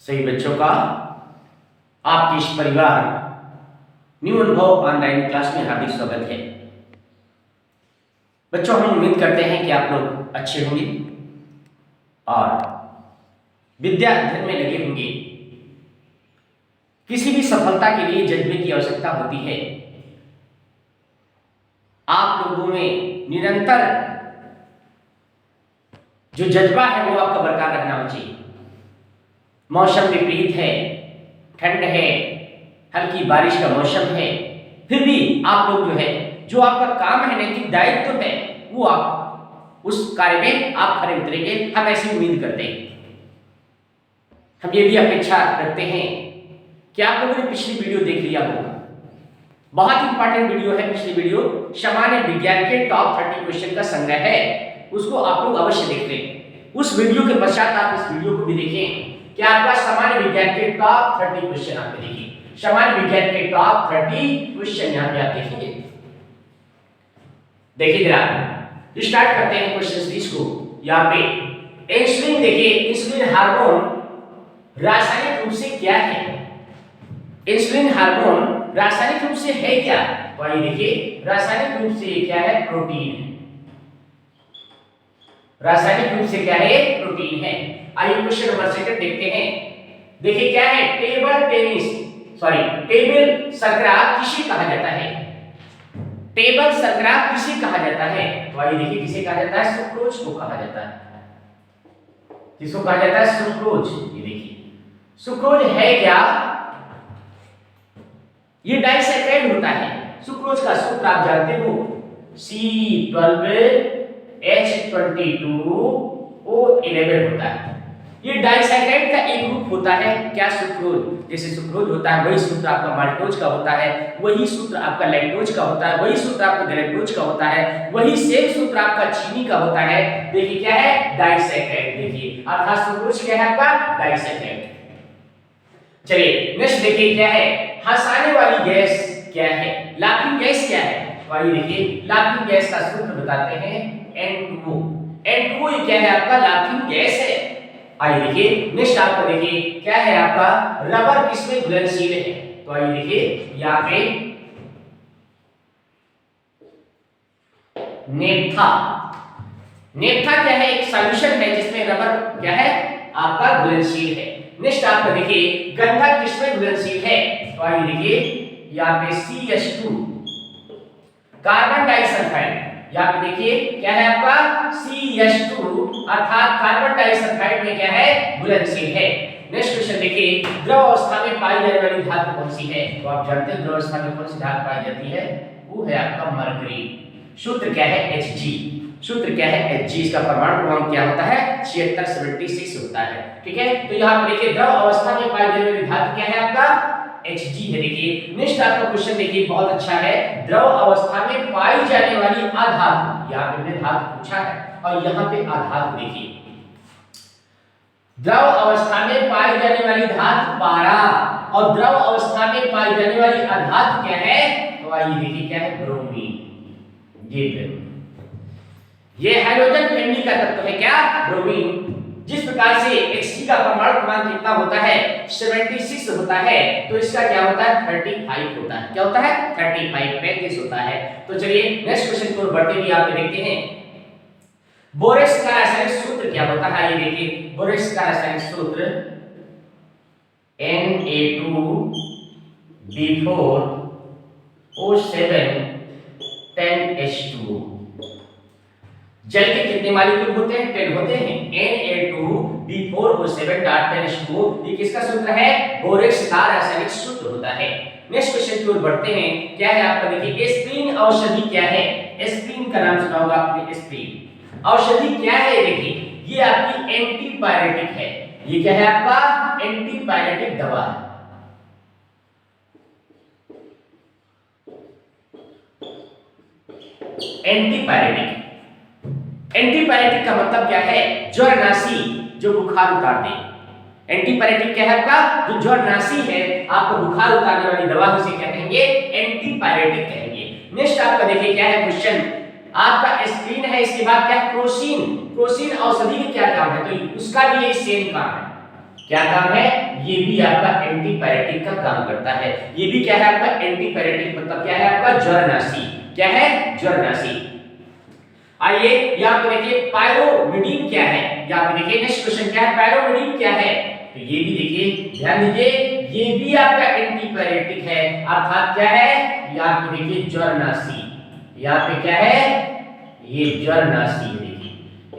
सही बच्चों का आपके इस परिवार न्यू अनुभव ऑनलाइन क्लास में हार्दिक स्वागत है। बच्चों, हम उम्मीद करते हैं कि आप लोग अच्छे होंगे और विद्या अध्ययन में लगे होंगे। किसी भी सफलता के लिए जज्बे की आवश्यकता होती है। आप लोगों में निरंतर जो जज्बा है वो आपका बरकरार रहना चाहिए। मौसम विपरीत है, ठंड है, हल्की बारिश का मौसम है, फिर भी आप लोग जो आपका काम है, नैतिक दायित्व है, वो आप उस कार्य में आप खरे उतरेंगे। हम ऐसी उम्मीद करते हैं। हम ये भी अपेक्षा रखते हैं कि आप लोगों ने पिछली वीडियो देख लिया होगा। बहुत इंपॉर्टेंट वीडियो है पिछली वीडियो। सामान्य विज्ञान के टॉप 30 क्वेश्चन का संग्रह है, उसको आप लोग अवश्य देख लें। उस वीडियो के पश्चात आप इस वीडियो को भी देखें कि आपका सामान्य विज्ञान के टॉप 30 क्वेश्चन आप देखिए। सामान्य विज्ञान के टॉप 30 क्वेश्चन यहाँ पे आप देखेंगे। देखिए जरा, स्टार्ट करते हैं क्वेश्चन सीरीज को। यहाँ पे इंसुलिन, देखिए इंसुलिन हार्मोन रासायनिक रूप से क्या है? इंसुलिन हार्मोन रासायनिक रूप से है क्या? तो आइए देखिए, रासायनिक रूप से क्या है? प्रोटीन है। रासायनिक रूप से क्या है? प्रोटीन है। आइए क्वेश्चन नंबर 2 देखते हैं। देखिए क्या है? टेबल शर्करा किसे कहा जाता है? टेबल शर्करा किसे कहा जाता है? तो आइए देखिए, किसे कहा जाता है? सुक्रोज को कहा जाता है। किसको कहा जाता है? सुक्रोज। ये देखिए, सुक्रोज है क्या? ये डाइसैकेराइड होता है। सुक्रोज का सूत्र आप जानते हो, C12H22O11 होता है। ये डाइसैकेराइड का एक रूप होता है क्या? सुक्रोज। जैसे सुक्रोज होता है, वही सूत्र आपका माल्टोज का होता है, वही सूत्र आपका लैक्टोज का होता है, वही सूत्र आपका गैलेक्टोज का होता है, वही सेम सूत्र आपका चीनी का होता है। देखिए क्या है? डाइसैकेराइड। देखिए अर्थात सुक्रोज क्या है? आपका डाइसैकेराइड। चलिए नेक्स्ट देखिए क्या है? हंसाने वाली गैस क्या है? लाफिंग गैस क्या है? तो आइए देखिए, लाफिंग गैस का सूत्र बताते हैं N2O। N2O ये क्या है? आपका लाफिंग गैस है। आइए देखिए नेक्स्ट आपका देखिए क्या है? आपका रबर किसमें घुलनशील है? तो आइए देखिए यहाँ पे नेप्था। नेप्था क्या है? एक सॉल्यूशन है जिसमें रबर क्या है? आपका घुलनशील है। नेक्स्ट आपका देखिए गंधक किसमें घुलनशील है? तो आइए देखिए यहाँ पे CH2 कार्बन डाइसल्फाइड। यहाँ पे देखिए क्या है? आपका CH2 अर्थात कार्बन डाइसल्फाइड में क्या है? घुलनशील है। नेक्स्ट क्वेश्चन देखिए, द्रव अवस्था में पाई जाने वाली धातु कौन सी है? तो आप जानते हैं द्रव अवस्था में कौन सी धातु पाई जाती है? वो है आपका मरकरी। सूत्र क्या है? Hg। सूत्र क्या है? Hg। इसका परमाणु क्रमांक क्या होता है? 76 होता है। ठीक है, तो यहाँ पे देखिए द्रव अवस्था में पाई जाने वाली धातु क्या है? आपका Hg है। देखिए नेक्स्ट आपका क्वेश्चन देखिए बहुत अच्छा है। द्रव अवस्था में पाई जाने वाली अधातु, यहाँ पे हमने धातु पूछा है और यहाँ पे अधातु देखिए, द्रव अवस्था में पाई जाने वाली धातु पारा और द्रव अवस्था में पाई जाने वाली अधातु क्या है? तो आइए देखिए क्या है? ब्रोमीन। ये हाइड्रोजन फैमिली का तत्व है क्या? ब्रोमीन। जिस प्रकार से Hg का परमाणु क्रमांक कितना होता है? 76 होता है, तो इसका क्या होता है? 35 होता है। क्या होता है? 35 होता है। तो चलिए नेक्स्ट क्वेश्चन को बढ़ते हुए आप देखते हैं। बोरेक्स का रासायनिक सूत्र क्या होता है? ये देखिए, बोरेक्स का रासायनिक सूत्र Na2B4O7 जल के कितने मॉलिक्यूल होते हैं? 10 होते हैं। Na2B4O7.10H2O ये किसका सूत्र है? बोरेक्स का रासायनिक सूत्र होता है। नेक्स्ट क्वेश्चन की ओर बढ़ते हैं। क्या है आपका? देखिए एस्प्रिन औषधि क्या है? एस्प्रिन का नाम सुना होगा आपने। एस्प्रिन औषधि क्या है? देखिए ये आपकी एंटीपायरेटिक है। ये क्या है? आपका एंटीपायरेटिक दवा है। एंटीपायरेटिक। एंटीपायरेटिक का मतलब क्या है? ज्वरनाशी, जो बुखार उतार दे। एंटीपायरेटिक क्या है? आपका जो ज्वरनाशी है, आपको बुखार उतारने वाली दवा, उसे क्या कहेंगे? एंटीपायरेटिक कहेंगे। नेक्स्ट आपका देखिए क्या है क्वेश्चन? आपका एस्प्रिन है, इसके बाद क्या है? क्रोसिन। क्रोसिन औषधि का क्या काम है? तो उसका भी ये सेम काम है। क्या काम है? ये भी आपका एंटीपायरेटिक का काम करता है। ये भी क्या है आपका एंटीपायरेटिक, मतलब क्या है आपका ज्वरनाशी। क्या है? ज्वरनाशी। आइए यहां पे देखिए पायरोमिडीन क्या है। यहां पे देखिए नेक्स्ट क्वेश्चन क्या है, पायरोमिडीन क्या है। तो ये भी देखिए, ध्यान दीजिए, ये भी आपका एंटीपायरेटिक है, अर्थात क्या है, यहां पे देखिए ज्वरनाशी। यहां पे क्या है, ये ज्वरनाशी है, देखिए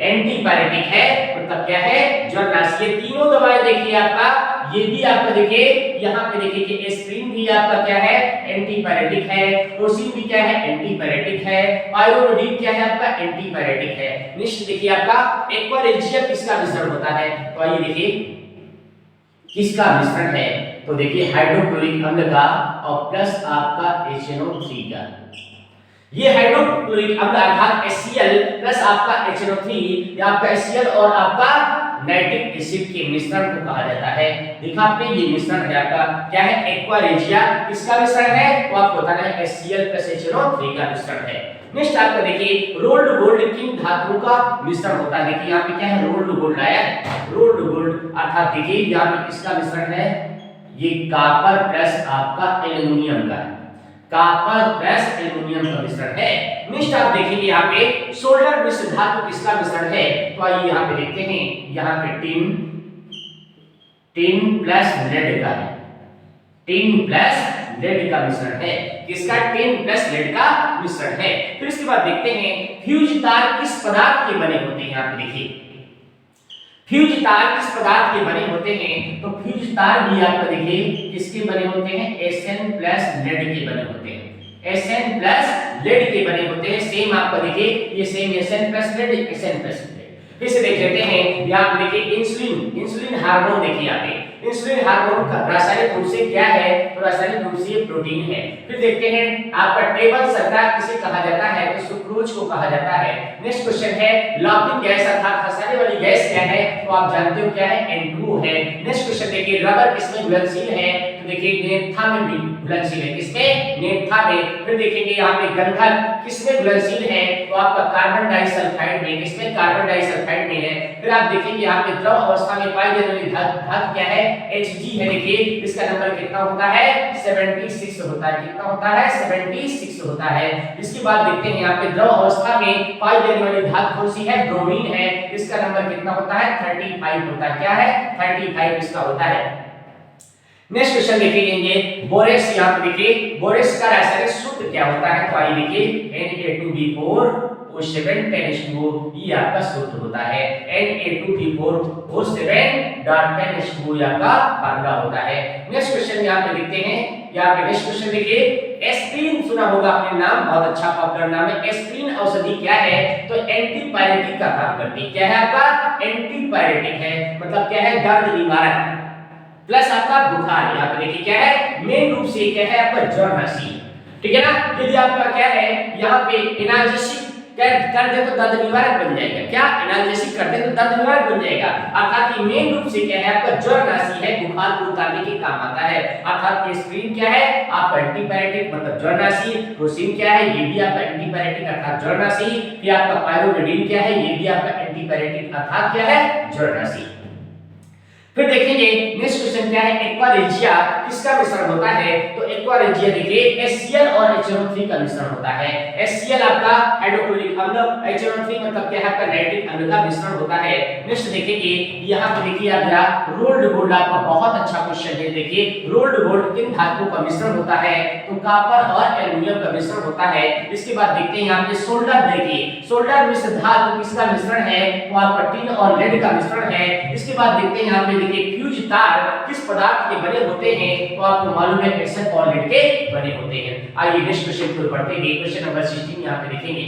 एंटीपायरेटिक है, मतलब क्या है, ज्वरनाशी। ये तीनों दवाएं देखिए आपका, ये भी आपका देखिए, यहाँ पे देखिए कि एस्पिरिन भी आपका क्या है, एंटीपायरेटिक है, क्रोसिन भी क्या है, एंटीपायरेटिक है, पायरोमिडीन क्या है आपका, एंटीपायरेटिक है। नेक्स्ट देखिए आपका एक्वारेजिया किसका मिश्रण होता है। तो आइए देखिए किसका मिश्रण है। तो देखिए हाइड्रोक्लोरिक अम्ल का और प्लस आपका HNO3 का। ये हाइड्रोक्लोरिक अम्ल अर्थात HCl प्लस आपका HNO3, या आपका HCl और आपका नाइट्रिक एसिड के मिश्रण को कहा जाता है। देखा आपने, ये मिश्रण है आपका क्या है, एक्वारेजिया किसका मिश्रण है, तो आपको बताना है HCl प्लस HNO3 का मिश्रण है। नेक्स्ट आपका देखिए रोल्ड गोल्ड किन धातुओं का मिश्रण होता है। देखिए यहाँ पे क्या है, रोल्ड गोल्ड आया है, रोल्ड गोल्ड अर्थात देखिए यहाँ पे किसका मिश्रण है, ये कॉपर प्लस आपका एल्युमिनियम का है, कॉपर प्लस एल्युमिनियम का मिश्रण है। नेक्स्ट आप देखेंगे यहाँ पे सोल्डर मिश्र धातु किसका मिश्रण है। तो आइए यहाँ पे देखते हैं, यहाँ पे टिन प्लस लेड का है, टिन प्लस लेड का मिश्रण है। किसका? टिन प्लस लेड का मिश्रण है। फिर इसके बाद देखते हैं फ्यूज तार किस पदार्थ के बने होते हैं। यहाँ पे देखिए फ्यूज तार किस पदार्थ के बने होते हैं। तो फ्यूज तार भी आपका देखिए किसके बने होते हैं, Sn प्लस लेड के बने होते हैं, Sn प्लस लेड के बने होते हैं। सेम आपका देखिए ये same Sn plus lead, Sn plus lead. फिर से देख लेते हैं, यहाँ पे देखिए इंसुलिन हार्मोन देखिए यहाँ पे इंसुलिन हार्मोन का रासायनिक रूप से क्या है, तो रासायनिक रूप से ये प्रोटीन है। फिर देखते हैं आपका टेबल शर्करा किसे कहा जाता है, तो सुक्रोज को कहा जाता है। नेक्स्ट क्वेश्चन है लाफिंग गैस अर्थात हंसाने वाली गैस क्या है, तो आप जानते हो क्या है, N2O है। नेक्स्ट क्वेश्चन देखिए रबर किसमें घुलनशील है, तो देखिए नेप्था में भी घुलनशील है, किसमें, नेप्था में। फिर देखेंगे यहाँ पे गंधक किसमें घुलनशील है, तो आपका कार्बन डाइसल्फाइड में, किसमें, कार्बन डाइसल्फाइड में है। फिर आप देखेंगे यहाँ पे द्रव अवस्था में पाई जाने वाली धातु क्या है, Hg है। देखिए इसका नंबर कितना होता है, 76 होता है। कितना होता है, 76 होता है। इसके बाद देखते हैं यहाँ पे द्रव अवस्था में पाई जाने वाली धातु कौन सी है, ब्रोमीन है। इसका नंबर कितना होता है, 35 होता है। क्या है, 35 इसका होता है। नेक्स्ट क्वेश्चन देखेंगे बोरेक्स। यहाँ पे देखिए बोरेक्स का रासायनिक सूत्र क्या होता है, तो आइए देखिए Na2B4O7 10H2O, ये आपका सूत्र होता है। Na2B4O7 10H2O आपका फार्मूला होता है। नेक्स्ट क्वेश्चन यहाँ पे देखते हैं, यहाँ पे नेक्स्ट क्वेश्चन देखिए एस्पिरिन सुना होगा आपने नाम, बहुत अच्छा पॉपुलर नाम है। एस्पिरिन औषधि क्या है, तो एंटीपायरेटिक का काम करती है। क्या है आपका, एंटीपायरेटिक है, मतलब क्या है, दर्द निवारक प्लस आपका बुखार। यहाँ पे देखिए क्या है, मेन रूप से क्या है आपका ज्वरनाशी, ठीक है ना। यदि आपका क्या है यहाँ पे एनाल्जेसिक कर दे तो दर्द निवारक बन जाएगा। क्या, एनाल्जेसिक कर दे तो दर्द निवारक बन जाएगा, अर्थात ये मेन रूप से क्या है आपका ज्वरनाशी है, बुखार को उतारने के काम आता है। अर्थात एस्पिरिन क्या है आपका एंटीपायरेटिक मतलब ज्वरनाशी, क्रोसिन क्या है ये भी आपका एंटीपायरेटिक अर्थात ज्वरनाशी, फिर आपका पायरोमिडीन क्या है ये भी आपका एंटीपायरेटिक अर्थात क्या है, ज्वरनाशी। फिर देखेंगे नेक्स्ट क्वेश्चन क्या है, एक्वारेजिया किसका मिश्रण होता है। तो एक्वारेजिया देखिए HCl और HNO3 का मिश्रण होता है। HCl आपका हाइड्रोक्लोरिक अम्ल, HNO3 मतलब क्या है आपका नाइट्रिक अम्ल का मिश्रण होता है। नेक्स्ट देखेंगे यहाँ पे देखिए आप जरा रोल्ड गोल्ड आपका बहुत अच्छा क्वेश्चन है। देखिए रोल्ड गोल्ड किन धातुओं का मिश्रण होता है, तो कॉपर और एल्युमिनियम का मिश्रण होता है। इसके बाद देखते हैं यहाँ पे सोल्डर, देखिए सोल्डर मिश्र धातु किसका मिश्रण है, तो आपका टिन और लेड का मिश्रण है। इसके बाद देखते हैं यहाँ पे देखिए फ्यूज तार किस पदार्थ के बने होते हैं, तो आपको मालूम है एसएन और लेड के बने होते हैं। आइए नेक्स्ट क्वेश्चन को पढ़ते हैं, क्वेश्चन नंबर 16 यहां पे देखेंगे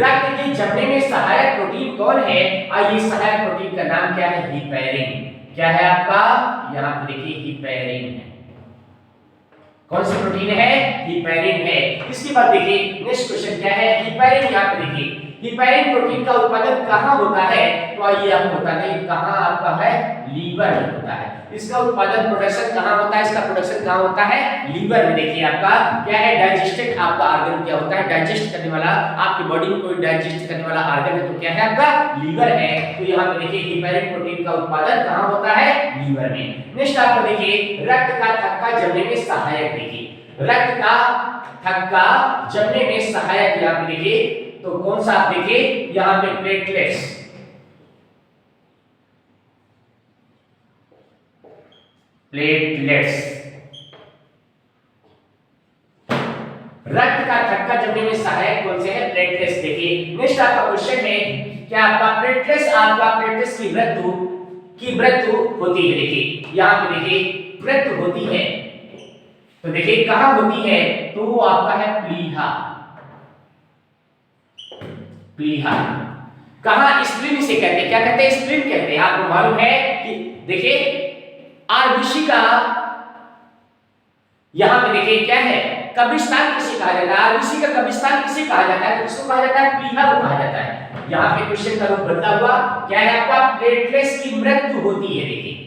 रक्त के जमने में सहायक प्रोटीन कौन है। आइए सहायक प्रोटीन का नाम क्या है, हिपैरिन। क्या है आपका, यहां पे देखिए हिपैरिन है। कौन सी प्रोटीन है, हिपैरिन है। इसके बाद देखिए नेक्स्ट क्वेश्चन क्या है, हिपैरिन यहाँ पे देखिए हिपैरिन प्रोटीन का उत्पादन कहाँ होता है? तो आइए आपको बता दें कहाँ आपका है, लीवर में होता है। इसका उत्पादन प्रोडक्शन कहाँ होता है? इसका प्रोडक्शन कहाँ होता है? लीवर में। देखिए आपका क्या है, डाइजेस्टेड आपका ऑर्गन क्या होता है, डाइजेस्ट करने वाला, आपकी बॉडी में कोई डाइजेस्ट करने वाला ऑर्गन है तो क्या है आपका, लीवर है। तो यहाँ पे देखिए हिपैरिन प्रोटीन का उत्पादन कहाँ होता है, लीवर में। नेक्स्ट आपको देखिए रक्त का थक्का जमने में सहायक, देखिए रक्त का थक्का जमने में सहायक यहाँ पे देखिए तो कौन सा आप देखिए यहाँ पे प्लेटलेट्स, प्लेटलेट्स रक्त का थक्का जमने में सहायक कौन से है, प्लेटलेट्स। देखिए नेक्स्ट आपका क्वेश्चन है क्या आपका प्लेटलेट्स की मृत्यु होती है। देखिए यहाँ पे देखिए मृत्यु होती है तो देखिए कहां होती है, तो वो आपका है प्लीहा, प्लीहा कहां, स्प्लीन से कहते हैं, क्या कहते हैं, स्प्लीन कहते हैं। आपको मालूम है कि देखिए आरबीसी का यहां पे देखिए क्या है, कब्रिस्तान किसे कहा जाता है, आरबीसी का कब्रिस्तान किसे कहा जाता है, तो किसको कहा जाता है, प्लीहा को कहा जाता है। यहाँ पे क्वेश्चन का रूप बदला हुआ, क्या है आपका, प्लेटलेट्स की मृत्यु होती है। देखिए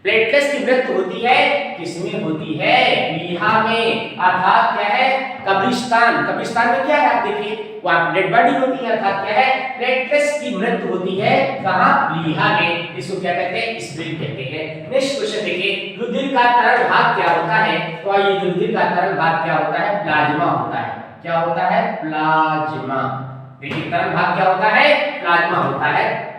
प्लेटलेट्स की मृत्यु होती है किसमें होती है, प्लीहा में, अर्थात क्या है, कब्रिस्तान। कब्रिस्तान में क्या है आप देखिए वहां डेड बॉडी होती है, अर्थात क्या है, प्लेटलेट्स की मृत्यु होती है कहां, प्लीहा में। इसको क्या कहते हैं, स्प्लीन कहते हैं। नेक्स्ट क्वेश्चन देखिए रुधिर का तरल भाग क्या होता है, तो आइए रुधिर का तरल भाग क्या होता है, प्लाज्मा होता है। क्या होता है, प्लाज्मा। देखिए तरल भाग क्या होता है, प्लाज्मा होता है।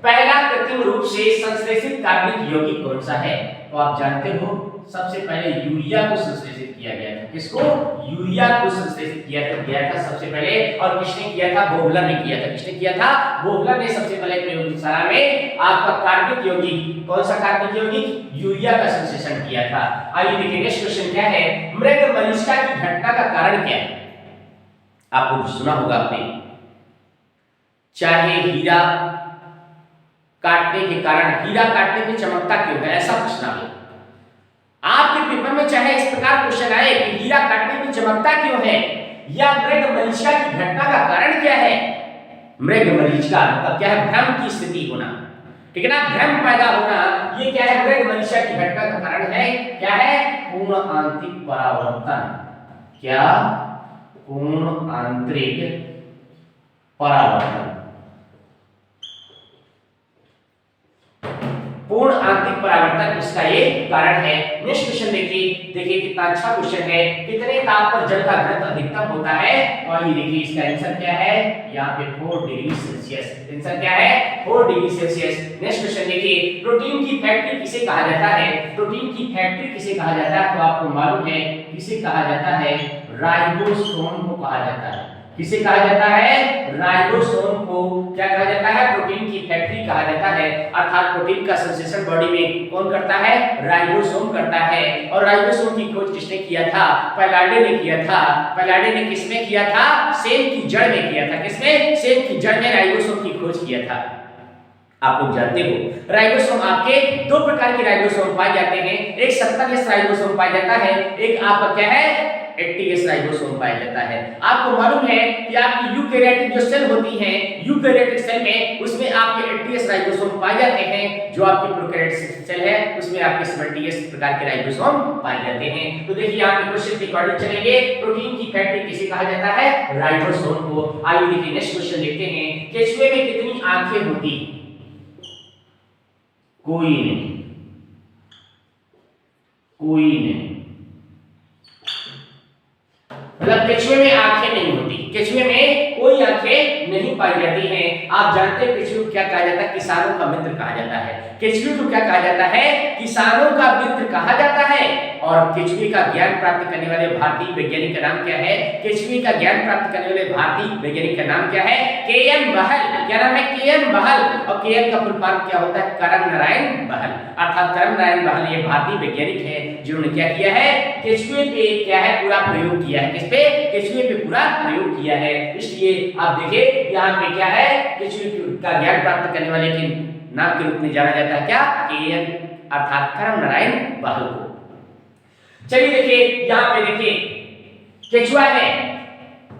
पहला कृत्रिम रूप से संश्लेषित कार्बनिक यौगिक कौन सा है, तो आप जानते हो सबसे पहले यूरिया को संश्लेषित किया गया था। किसको, यूरिया को संश्लेषित किया था सबसे पहले, और किसने किया था, बोहलर ने किया था। किसने किया था, बोहलर ने सबसे पहले प्रयोगशाला में आपका कार्बनिक यौगिक, कौन सा कार्बनिक यौगिक, यूरिया का संश्लेषण किया था। आइए देखिए नेक्स्ट क्वेश्चन क्या है, मृग मरीचिका की घटना का कारण क्या है। आपको सुना होगा आपने, चाहे हीरा काटने के कारण, हीरा काटने में चमकता क्यों है, ऐसा पूछना है आपके पेपर में। चाहे इस प्रकार क्वेश्चन आए कि हीरा काटने में चमकता क्यों है, या मृग मरीचिका की घटना का कारण क्या है। मृग मरीचिका मतलब क्या है, भ्रम की स्थिति होना, ठीक है ना, भ्रम पैदा होना, ये क्या है, मृग मरीचिका की घटना का कारण है। क्या है, पूर्ण आंतरिक परावर्तन। क्या, पूर्ण आंतरिक परावर्तन, पूर्ण आंतरिक परावर्तन इसका ये कारण है। नेक्स्ट क्वेश्चन देखिए कितना अच्छा क्वेश्चन है, कितने ताप पर जल का घनत्व अधिकतम होता है, तो आइए देखिए इसका आंसर क्या है, यहाँ पे 4 डिग्री सेल्सियस। आंसर क्या है, 4 डिग्री सेल्सियस। नेक्स्ट क्वेश्चन देखिए प्रोटीन की फैक्ट्री किसे कहा जाता है, प्रोटीन की फैक्ट्री किसे कहा जाता है, तो आपको मालूम है किसे कहा जाता है, राइबोसोम को कहा जाता है। किसे कहा जाता है, राइबोसोम को क्या कहा जाता है, प्रोटीन की फैक्ट्री कहा जाता है। अर्थात प्रोटीन का संश्लेषण बॉडी में कौन करता है, राइबोसोम करता है। और राइबोसोम की खोज किसने किया था, पैलाडे ने किया था। पैलाडे ने किसमें किया था, सेल की जड़ में किया था। किसमें, सेल की जड़ में राइबोसोम की खोज किया था। आप लोग जानते हो राइबोसोम आपके 2 प्रकार के राइबोसोम पाए जाते हैं, एक 70S राइबोसोम पाया जाता है, एक आपका क्या है, 80S राइबोसोम पाया जाता है। आपको मालूम है कि आपकी यूकैरियोटिक जो सेल होती है, यूकैरियोटिक सेल में उसमें आपके 80S राइबोसोम पाए जाते हैं, जो आपकी प्रोकैरियोटिक सेल है उसमें आपके 70S प्रकार के राइबोसोम पाए जाते हैं। तो देखिए यहाँ पे क्वेश्चन के अकॉर्डिंग चलेंगे, प्रोटीन की फैक्ट्री किसे कहा जाता है, राइबोसोम को। आइए देखिए नेक्स्ट क्वेश्चन देखते हैं, केचुए में कितनी आंखें होती, कोई नहीं, कोई नहीं, मतलब केचुए में आंखें नहीं होती, केचुए में कोई आंखें नहीं पाई जाती हैं। आप जानते हैं केचुए को क्या कहा जाता है, किसानों का मित्र कहा जाता है। केचुए को क्या कहा जाता है, किसानों का मित्र कहा जाता है। और केचुए का ज्ञान प्राप्त करने वाले भारतीय वैज्ञानिक का नाम क्या है, केचुए का ज्ञान प्राप्त करने वाले भारतीय वैज्ञानिक का नाम क्या है, के.एन. बहल। क्या नाम है, के.एन. बहल। और के.एन. का फुल फॉर्म क्या होता है, करण नारायण बहल। अर्थात करण नारायण बहल ये भारतीय वैज्ञानिक है जिन्होंने क्या किया है, केचुए पे क्या है, पूरा प्रयोग किया है। किस पे, केचुए पे पूरा प्रयोग किया है। इसलिए आप देखिए यहाँ पे क्या है, केचुए का ज्ञान प्राप्त करने वाले के नाम के रूप में जाना जाता है क्या, के.एन. अर्थात करण नारायण बहल को। चलिए देखिए यहाँ पे देखिए केचुआ है,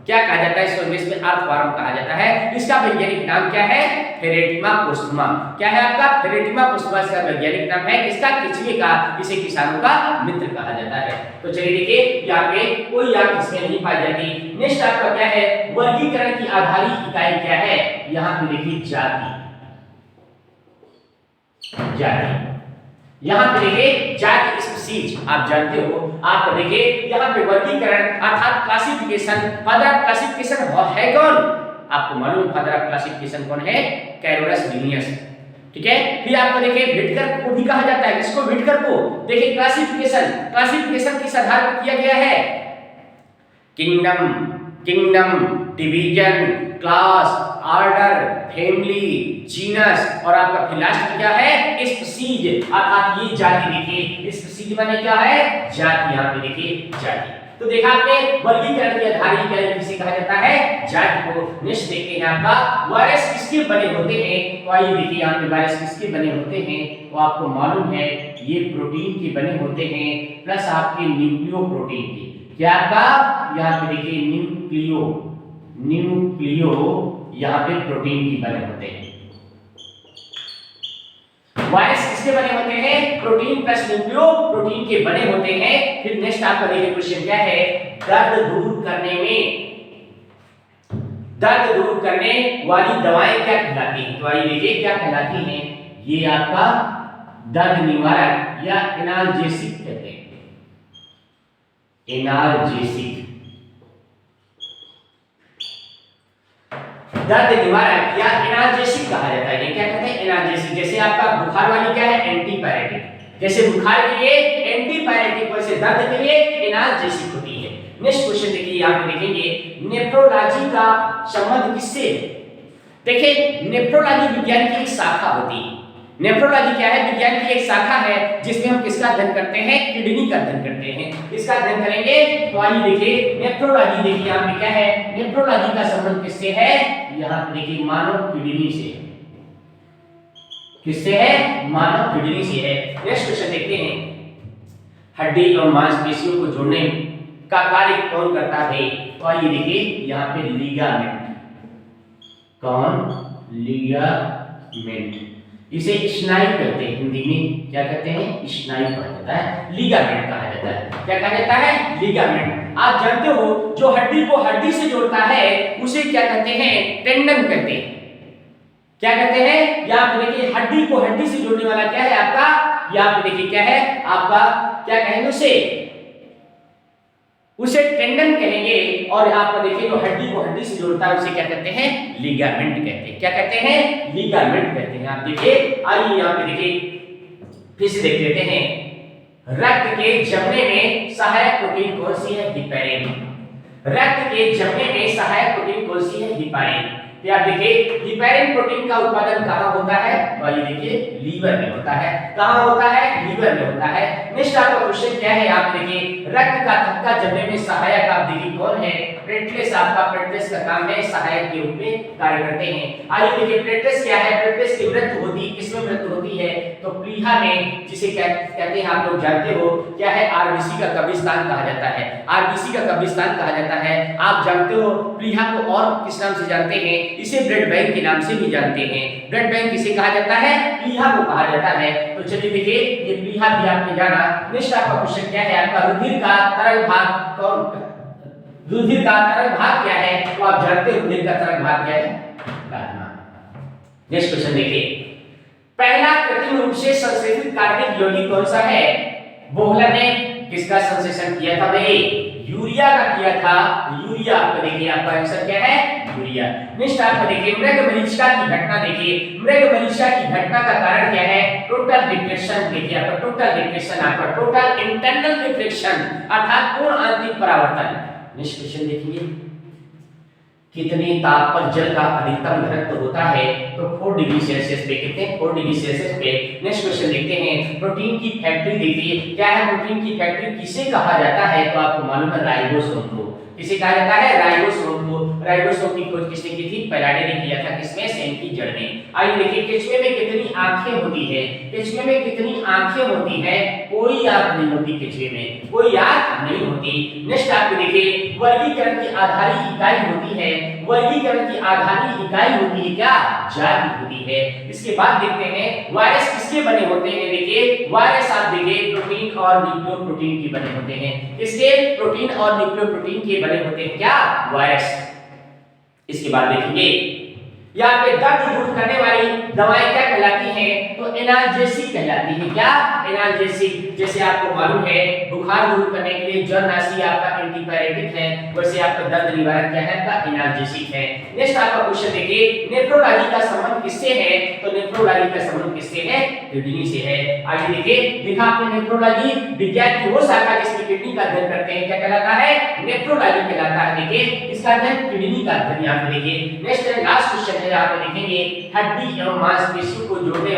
क्या कहा जाता है, इसको इंग्लिश में अर्थवर्म कहा जाता है। इसका वैज्ञानिक नाम क्या है, फेरेटिमा पोस्टमा। क्या है आपका, फेरेटिमा पोस्टमा इसका वैज्ञानिक नाम है, किसका, केचुए का। इसे किसानों का मित्र कहा जाता है। तो चलिए देखिए यहाँ पे कोई आंख इसमें नहीं पाई जाती। नेक्स्ट आपका क्या है, वर्गीकरण की आधारित इकाई क्या है, यहाँ पे देखिए जाति, जाति। यहाँ पे देखिए जाति स्पीशीज, आप जानते हो, आप देखिए यहाँ पे वर्गीकरण अर्थात क्लासिफिकेशन, फादर ऑफ क्लासिफिकेशन है कौन, आपको मालूम फादर ऑफ क्लासिफिकेशन कौन है, कैरोलस लिनियस। ठीक है, फिर आपको देखिए व्हिटकर को भी कहा जाता है, किसको, व्हिटकर को। देखिए क्लासिफिकेशन, क्लासिफिकेशन किस आधार पर किया गया है, kingdom, kingdom, division, class, order, family, genus और आपका फिर लास्ट में क्या है, स्पीशीज, अर्थात ये जाति। देखिए स्पीशीज माने क्या है, जाति। यहाँ पे देखिए जाति। तो देखा आपने वर्गीकरण के आधार इकाई किसे कहा जाता है, जाति को। नेक्स्ट देखते हैं आपका वायरस किसके बने होते हैं। तो आइए देखिए यहाँ पे वायरस किसके बने होते हैं, तो आपको मालूम है ये प्रोटीन के बने होते हैं, प्लस आपके न्यूक्लियो प्रोटीन के। क्या आपका, यहाँ पे देखिए न्यूक्लियो, न्यूक्लियो यहाँ पे प्रोटीन की बने होते हैं। वायरस किसके बने होते हैं, प्रोटीन प्लस न्यूक्लियो प्रोटीन के बने होते हैं। फिर नेक्स्ट आपका देखिए क्वेश्चन क्या है, दर्द दूर करने में, दर्द दूर करने वाली दवाएं क्या कहलाती हैं। तो आइए देखिए क्या कहलाती हैं, ये आपका दर्द निवारक या एनाल्जेसिक कहते हैं, एनाल्जेसिक, दर्द निवारक या एनाल्जेसिक कहा जाता है। ये क्या कहते हैं, एनाल्जेसिक। जैसे आपका बुखार वाली क्या है, एंटीपायरेटिक। जैसे बुखार के लिए एंटीपायरेटिक, वैसे दर्द के लिए एनाल्जेसिक होती है। नेक्स्ट क्वेश्चन देखिए, यहाँ पे देखेंगे नेफ्रोलॉजी का संबंध किससे है। देखिए नेफ्रोलॉजी विज्ञान की एक शाखा होती है। नेफ्रोलॉजी क्या है, विज्ञान की एक शाखा है जिसमें हम किसका अध्ययन करते हैं, किडनी का अध्ययन करते हैं। इसका अध्ययन करेंगे तो आइए देखिए नेफ्रोलॉजी, देखिए यहाँ पे क्या है, नेफ्रोलॉजी का संबंध किससे है, यहाँ पे देखिए मानव किडनी से। किससे है, मानव किडनी से है। नेक्स्ट क्वेश्चन देखते हैं, हड्डी और मांसपेशियों को जोड़ने का कार्य कौन करता है। तो आइए देखिए यहाँ पे लिगामेंट, कौन, लिगामेंट। इसे स्नायु कहते हैं, हिंदी में क्या कहते हैं, स्नायु कहा जाता है, लिगामेंट कहा जाता है। क्या कहा जाता है, लिगामेंट। आप जानते हो जो हड्डी को हड्डी से जोड़ता है उसे क्या कहते हैं, टेंडन कहते हैं। क्या कहते हैं, यहाँ पे देखिए हड्डी को हड्डी से जोड़ने वाला क्या है आपका, यहाँ पे देखिए क्या है आपका, क्या कहेंगे उसे टेंडन कहेंगे। और यहाँ पर देखिए जो हड्डी को हड्डी से जोड़ता है उसे क्या कहते हैं, लिगामेंट कहते हैं। क्या कहते हैं, लिगामेंट कहते हैं। आप देखिए, आइए यहाँ पे देखिए फिर से देख लेते हैं, रक्त के जमने में सहायक प्रोटीन कौन सी है, हिपैरिन। रक्त के जमने में सहायक प्रोटीन कौन सी है, हिपैरिन। तो आप देखिए हिपैरिन प्रोटीन का उत्पादन कहाँ होता है, तो आइए देखिए लीवर में होता है। कहाँ होता है, लीवर में होता है। नेक्स्ट आपका क्वेश्चन क्या है, आप देखिए रक्त का थक्का जमने में सहायक, आप देखिए कौन है, प्लेटलेट्स। आपका प्लेटलेट्स का काम है सहायक के रूप में कार्य करते हैं। आइए देखिए प्लेटलेट्स क्या है, प्लेटलेट्स की मृत्यु होती है, किसमें मृत्यु होती है, तो प्लीहा में, जिसे कहते हैं आप लोग जानते हो क्या है, आरबीसी का कब्रिस्तान कहा जाता है। आरबीसी का कब्रिस्तान कहा जाता है। आप जानते हो प्लीहा को और किस नाम से जानते हैं, इसे ब्लड बैंक के नाम से भी जानते हैं। ब्लड बैंक किसे कहा जाता है, प्लीहा को कहा जाता है। तो चलिए देखिए ये प्लीहा भी आपने जाना। नेक्स्ट आपका क्वेश्चन क्या है, आपका रुधिर का तरल भाग कौन, रुधिर का तरल भाग क्या है, तो आप जानते हो रुधिर का तरल भाग क्या है, प्लाज्मा। नेक्स्ट क्वेश्चन देखिए, पहला कृत्रिम रूप से संश्लेषित कार्बनिक यौगिक कौन सा है। बोहलर ने किसका संश्लेषण किया था भाई, यूरिया का किया था। यूरिया आपका देखिए आपका आंसर क्या है, यूरिया। नेक्स्ट आपका देखिए मृग मरीचिका की घटना। देखिए मृग मरीचिका की घटना का कारण क्या है, टोटल डिप्रेशन। देखिए आपका टोटल डिप्रेशन, आपका टोटल इंटरनल डिप्रेशन अर्थात पूर्ण आंतरिक परावर्तन। नेक्स्ट क्वेश्चन देखिए, कितने ताप पर जल का अधिकतम घनत्व होता है, तो 4 डिग्री सेल्सियस पे। कितने, 4 डिग्री सेल्सियस पे। नेक्स्ट क्वेश्चन देखते हैं, प्रोटीन की फैक्ट्री देखिए क्या है, प्रोटीन की फैक्ट्री किसे कहा जाता है, तो आपको मालूम है राइबोसोम को। किसे कहा जाता है, राइबोसोम को। राइबोसोम की खोज किसने की थी? पैराडे ने किया था। किसमें? सेल की जड़ में। आइए देखिए केचुए में कितनी आंखें होती है? केचुए में कितनी आंखें होती है? कोई आंख नहीं होती केचुए में, कोई आंख नहीं होती। नेक्स्ट आपको देखिए वर्गीकरण की आधारी इकाई होती है। वर्गीकरण की आधारी इकाई होती है क्या? जाति होती है। इसके बाद देखते हैं वायरस किसके बने होते हैं? देखिए वायरस आप देखिए प्रोटीन और न्यूक्लियोप्रोटीन के बने होते हैं। किसके? प्रोटीन और न्यूक्लियोप्रोटीन के बने होते हैं क्या? वायरस। इसके बाद देखेंगे यहाँ पे दर्द दूर करने वाली दवाएं क्या कहलाती हैं? तो एनाल्जेसिक कहलाती है। क्या? एनाल्जेसिक। जैसे आपको मालूम है बुखार दूर करने के लिए जरनासी आपका एंटीपायरेटिक है, वैसे आपका दर्द निवारक क्या है? आपका एनाल्जेसिक है। नेक्स्ट आपका क्वेश्चन देखिए नेफ्रोलॉजी का संबंध किससे है? तो नेफ्रोलॉजी का संबंध किससे है? किडनी से है। आइए देखिए देखा आपने नेफ्रोलॉजी विज्ञान की वो शाखा जिसमें किडनी का अध्ययन करते हैं क्या कहलाता है? नेफ्रोलॉजी कहलाता है। देखिए इसका अध्ययन किडनी का अध्ययन यहाँ पे देखिए। नेक्स्ट लास्ट क्वेश्चन है यहाँ पे देखेंगे हड्डी एवं मांसपेशियों को जोड़ने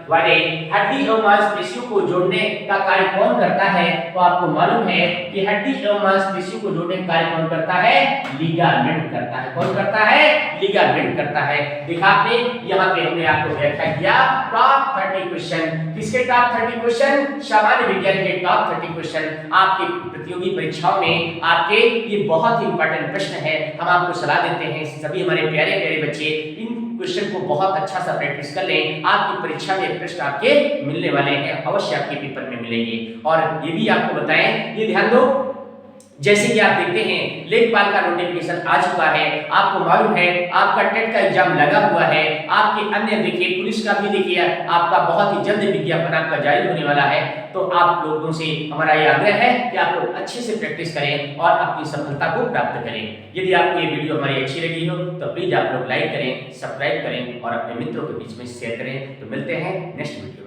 वाले हड्डी एवं मांसपेशियों को जोड़ने का कार्य कौन करता है? तो आपको मालूम है कि हड्डी एवं मांसपेशियों को जोड़ने का कार्य कौन करता है? लिगामेंट करता है। कौन करता है? लिगामेंट करता है। देखा आपने यहाँ पे हमने आपको व्याख्या किया टॉप 30 क्वेश्चन। किसके टॉप 30 क्वेश्चन? सामान्य विज्ञान के टॉप 30 क्वेश्चन आपके प्रतियोगी परीक्षाओं में आपके ये बहुत ही इंपॉर्टेंट प्रश्न है। हम आपको सलाह देते हैं सभी हमारे प्यारे प्यारे बच्चे इन क्वेश्चन को बहुत अच्छा सा प्रैक्टिस कर लें। आपकी परीक्षा में प्रश्न आपके मिलने वाले हैं, अवश्य आपके पेपर में मिलेंगे। और ये भी आपको बताएं, ये ध्यान दो जैसे कि आप देखते हैं लेखपाल का नोटिफिकेशन आ चुका है। आपको मालूम है आपका टेट का एग्जाम लगा हुआ है। आपके अन्य देखिए पुलिस का भी देखिए आपका बहुत ही जल्द विज्ञापन आपका जारी होने वाला है। तो आप लोगों से हमारा ये आग्रह है कि आप लोग अच्छे से प्रैक्टिस करें और अपनी सफलता को प्राप्त करें। यदि आपको ये वीडियो हमारी अच्छी लगी हो तो प्लीज आप लोग लाइक करें, सब्सक्राइब करें और अपने मित्रों के बीच में शेयर करें। तो मिलते हैं नेक्स्ट वीडियो।